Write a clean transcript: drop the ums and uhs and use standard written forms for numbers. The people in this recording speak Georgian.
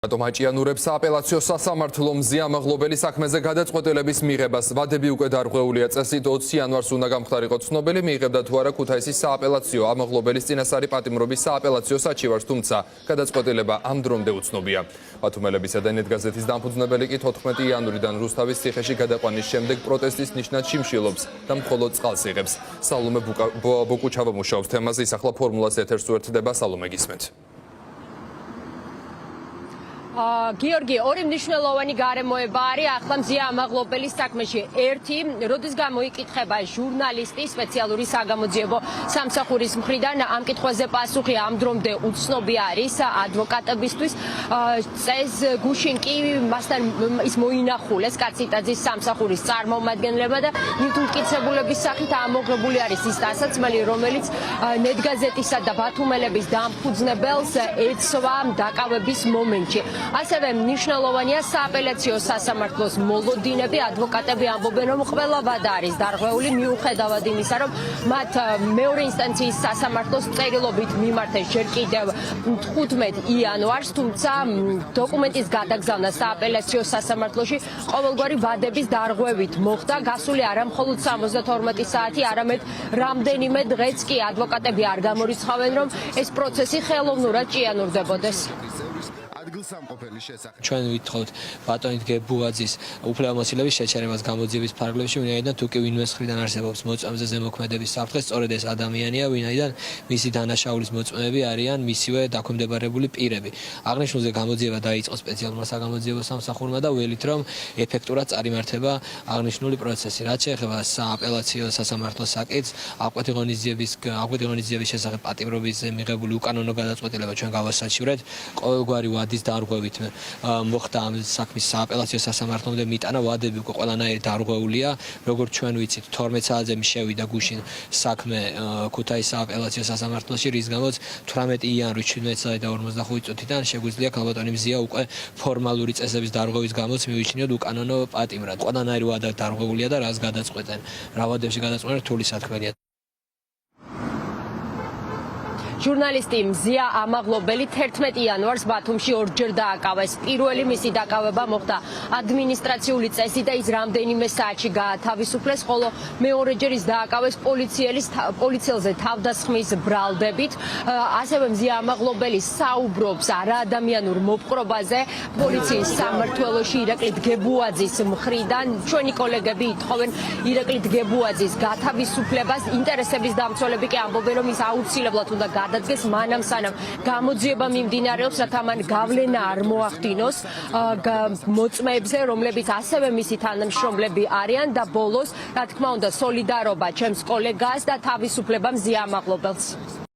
Maჭიანურებს სააპელაციო სასამართლო მზიამაღლობელი საქმეზე გადაწყვეტილების მიღებას ვადები უკვე დარღვეულია წესით 20 იანვარს უნდა გამხდარიყო ცნობილი მიიღებდა თუ არა ქუთაისის სააპელაციო ამაღლობელის წინასწარი პატიმრობის სააპელაციო საჩივარს, თუმცა გადაწყვეტილება ამ დრომდე უცნობია. Ბათუმელებისა და ნეთ გაზეთის დამფუძნებელი კი 14 იანვრიდან რუსთავის ციხეში გადაყვანის შემდეგ პროტესტის ნიშნად შიმშილობს და მხოლოდ წყალს იღებს. სალომე ბოკუჩავა მუშაობს თემაზე, ის ახლა ფორმულას ეთერს უერთდება. სალომე, გისმენთ. Გიორგი, ორი მნიშვნელოვანი გარემოება არის ახლა მზიამაღლობელის საქმეში. ერთი, როდის გამოიკითხება ჟურნალისტი სპეციალური საგამოძიებო სამსახურის მხრიდან ამ კითხვაზე პასუხი ამ დრომდე უცნობი არის ადვოკატებისთვის. წეს გუშინ კი მასთან ის მოინახულეს კაციტაძის სამსახურის წარმომადგენლებმა და მითუმტკიცებულების სახით ამოღებული არის ის დასაცმელი, რომელიც ნეტგაზეთისა და ბათუმელების დამფუძნებელს ეცვა დაკავების მომენტში. ასევე მნიშვნელოვანია სააპელაციო სასამართლოს მოლოდინები. ადვოკატები ამბობენ, რომ ყველა ვადა არის დარღვეული მიუხედავად იმისა, რომ მათ მეორე ინსტანციის სასამართლოს წერილობით მიმართეს ჯერ კიდევ 15 იანვარს, თუმცა დოკუმენტის გადაგზავნა სააპელაციო სასამართლოში ყოველგვარი ვადების დარღვევით მოხდა. გასული არა მხოლოდ 72 საათი, არამედ რამდენიმე დღეც კი ადვოკატები არ გამორიცხავენ, რომ ეს პროცესი ხელოვნურად ჭიანურდებოდეს. ჩვენ ვითხოვთ ბატონით გებუაძის უფლებამოსილების შეჩერებას გამოძიების ფარგლებში, ვინაიდან თუ კი ვინმეს მხრიდან არსებობს მოწმეებზე ზემოქმედების საფრთხე, სწორედ ეს ადამიანია, ვინაიდან მისი დანაშაულის მოწმეები არიან მისივე დაქვემდებარებული პირები. აღნიშნულზე გამოძიება დაიწყო სპეციალურმა საგამოძიებო სამსახურმა და ველით რომ ეფექტურად წარიმართება აღნიშნული პროცესი. რაც შეეხება სააპელაციო სასამართლოს საკითხს, აღკვეთი ღონისძიების შესახებ პატიმრობის მიღებული უკანონო გადაწყვეტილება ჩვენ გავასაჩივრეთ. ყოველგვარი ვადის დარღვევით მოხდა ამ საქმის სააპელაციო სასამართლომდე მიტანა, ვადები უკვე ყველანაირი დარღვეულია. როგორც ჩვენ ვიცით, 12 საათზე შევიდა გუშინ საქმე ქუთაისის სააპელაციო სასამართლოში, რის გამოც 18 იანვრის 17 საათი და 45 წუთიდან შეგვიძლია ქალბატონი მზია უკვე ფორმალური წესების დარღვევის გამოც მივიჩნიოთ უკანონო პატიმრად. ყველანაირი ვადა დარღვეულია და რას გადაწყვეტენ, რა ვადებში გადაწყვეტენ, რთული საქმეა. ჟურნალისტი მზია ამაღლობელი 11 იანვარს ბათუმში ორჯერ დააკავეს. პირველი მისი დაკავება მოხდა ადმინისტრაციული წესით და ის რამდენიმე საათში გაათავისუფლეს, ხოლო მეორეჯერ ის დააკავეს პოლიციელზე თავდასხმის ბრალდებით. ასევე მზია ამაღლობელი საუბრობს არაადამიანურ მოპყრობაზე პოლიციის სამმართველოში ირაკლი დგებუაძის მხრიდან. ჩვენი კოლეგები ითხოვენ ირაკლი დგებუაძის გათავისუფლებას. ინტერესების დამცველები კი ამბობენ, რომ ის აუცილებლად უნდა დადგეს მანამ სანამ გამოძიება მიმდინარეობს, რათა მან გავლენა არ მოახდინოს მოწმეებზე, რომლებიც ასევე მისი თანამშრომლები არიან და ბოლოს, რა თქმა უნდა, სოლიდარობა ჩემს კოლეგას და თავისუფლება მზია ამაღლობელს.